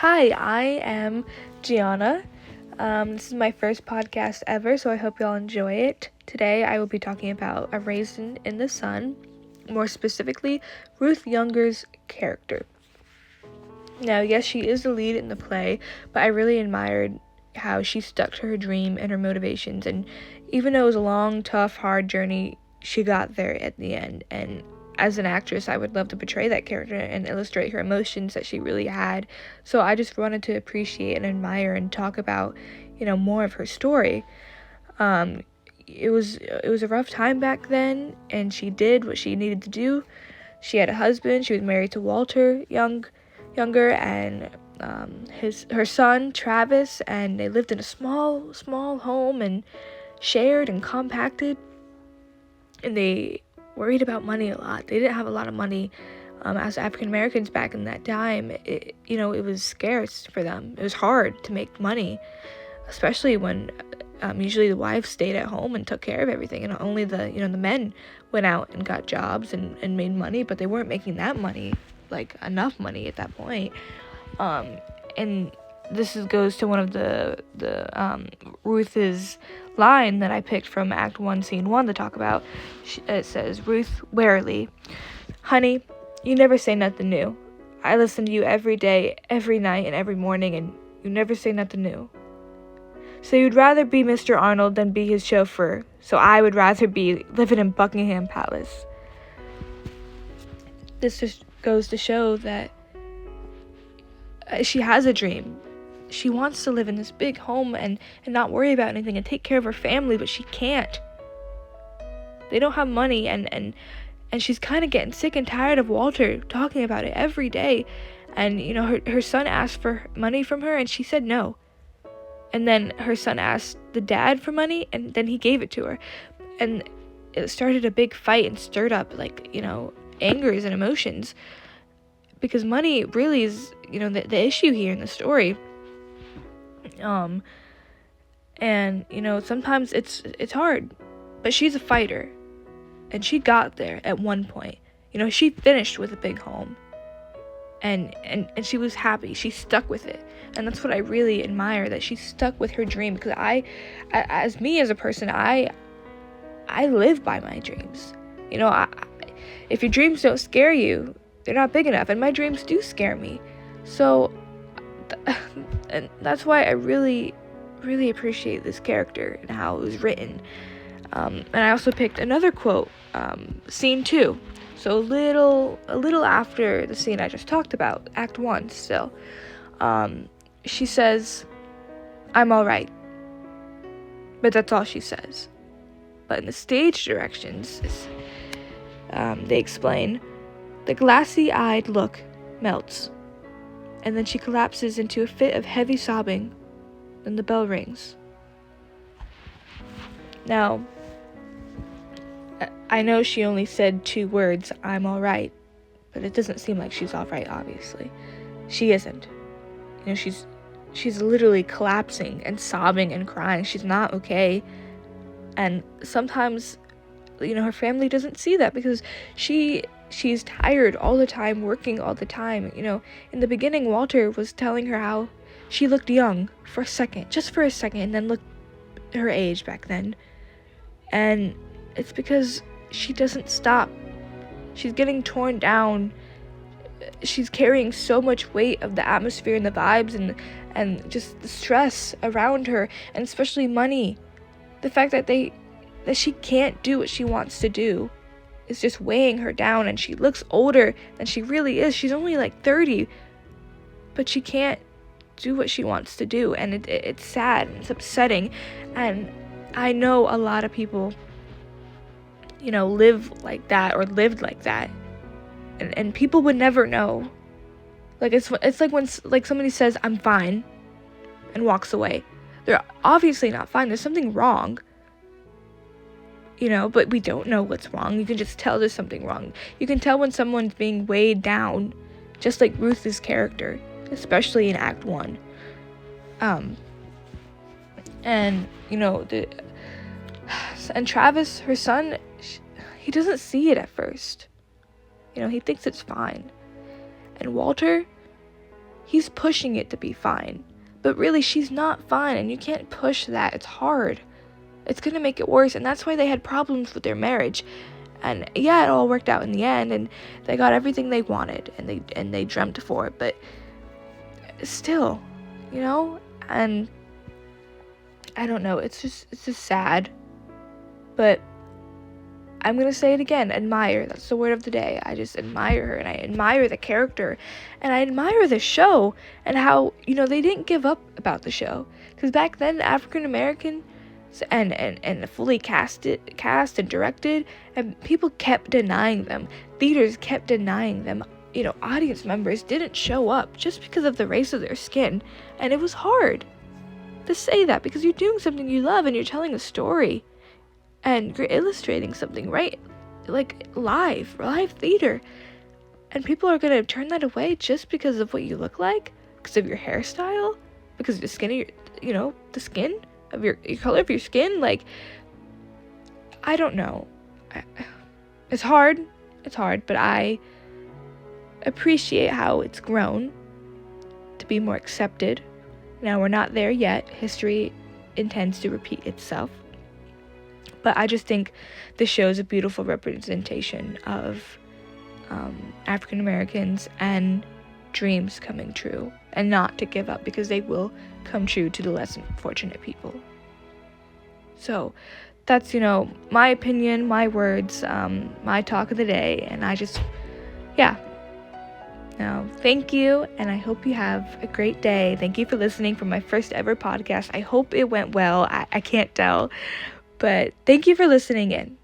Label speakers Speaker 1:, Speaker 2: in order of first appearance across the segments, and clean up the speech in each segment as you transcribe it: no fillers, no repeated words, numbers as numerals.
Speaker 1: Hi, I am Gianna. This is my first podcast ever, so I hope y'all enjoy it. Today, I will be talking about A Raisin in the Sun, more specifically, Ruth Younger's character. Now, yes, she is the lead in the play, but I really admired how she stuck to her dream and her motivations, and even though it was a long, tough, hard journey, she got there at the end, and as an actress, I would love to portray that character and illustrate her emotions that she really had. So I just wanted to appreciate and admire and talk about, more of her story. It was a rough time back then, and she did what she needed to do. She had a husband. She was married to Walter Younger, and her son Travis, and they lived in a small home and shared and compacted, and they worried about money a lot. They didn't have a lot of money as African Americans back in that time. It was scarce for them. It was hard to make money, especially when usually the wives stayed at home and took care of everything, and only the men went out and got jobs and made money, but they weren't making that money, like enough money at that point. And this goes to one of the Ruth's line that I picked from Act 1, Scene 1 to talk about. It says, Ruth warily, "Honey, you never say nothing new. I listen to you every day, every night, and every morning, and you never say nothing new. So you'd rather be Mr. Arnold than be his chauffeur, so I would rather be living in Buckingham Palace." This just goes to show that she has a dream. She wants to live in this big home and not worry about anything and take care of her family, but she can't. They don't have money, and she's kind of getting sick and tired of Walter talking about it every day. And, her son asked for money from her, and she said no. And then her son asked the dad for money, and then he gave it to her. And it started a big fight and stirred up, angers and emotions. Because money really is, the issue here in the story. And sometimes it's hard, but she's a fighter, and she got there at one point. She finished with a big home, and she was happy. She stuck with it, and that's what I really admire, that she stuck with her dream. Because as a person, I live by my dreams. If your dreams don't scare you, they're not big enough, and my dreams do scare me. So and that's why I really, really appreciate this character and how it was written. And I also picked another quote, Scene 2. So a little after the scene I just talked about, Act 1 still. She says, "I'm all right." But that's all she says. But in the stage directions, they explain, the glassy-eyed look melts, and then she collapses into a fit of heavy sobbing. Then the bell rings. Now, I know she only said 2 words, "I'm all right," but it doesn't seem like she's all right, obviously. She isn't. She's literally collapsing and sobbing and crying. She's not okay. And sometimes, her family doesn't see that, because she's tired all the time, working all the time. In the beginning, Walter was telling her how she looked young for a second, just for a second, and then looked her age back then. And it's because she doesn't stop. She's getting torn down. She's carrying so much weight of the atmosphere and the vibes and just the stress around her, and especially money. The fact that she can't do what she wants to do is just weighing her down, and she looks older than she really is. She's only 30, but she can't do what she wants to do, and it's sad and it's upsetting. And I know a lot of people, live like that or lived like that, and people would never know. It's like when somebody says, "I'm fine," and walks away. They're obviously not fine. There's something wrong. But we don't know what's wrong. You can just tell there's something wrong. You can tell when someone's being weighed down, just like Ruth's character, especially in Act 1. And Travis, her son, he doesn't see it at first. He thinks it's fine. And Walter, he's pushing it to be fine. But really, she's not fine, and you can't push that. It's hard. It's gonna make it worse, and that's why they had problems with their marriage. And yeah, it all worked out in the end, and they got everything they wanted, and they dreamt for. But still, and I don't know. It's just sad. But I'm gonna say it again. Admire. That's the word of the day. I just admire her, and I admire the character, and I admire the show, and how they didn't give up about the show. Because back then, African American and fully cast and directed, and people kept denying them. Theaters kept denying them. Audience members didn't show up just because of the race of their skin, and it was hard to say that because you're doing something you love and you're telling a story and you're illustrating something, right? Like live theater, and people are gonna turn that away just because of what you look like, because of your hairstyle, because of the skin of your, the skin of your color of your skin. Like, I don't know. It's hard, but I appreciate how it's grown to be more accepted. Now, we're not there yet. History intends to repeat itself. But I just think this shows a beautiful representation of African Americans and dreams coming true, and not to give up, because they will come true to the less fortunate people. So that's, my opinion, my words, my talk of the day, and I just, Now, thank you, and I hope you have a great day. Thank you for listening for my first ever podcast. I hope it went well. I can't tell, but thank you for listening in.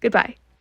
Speaker 1: Goodbye.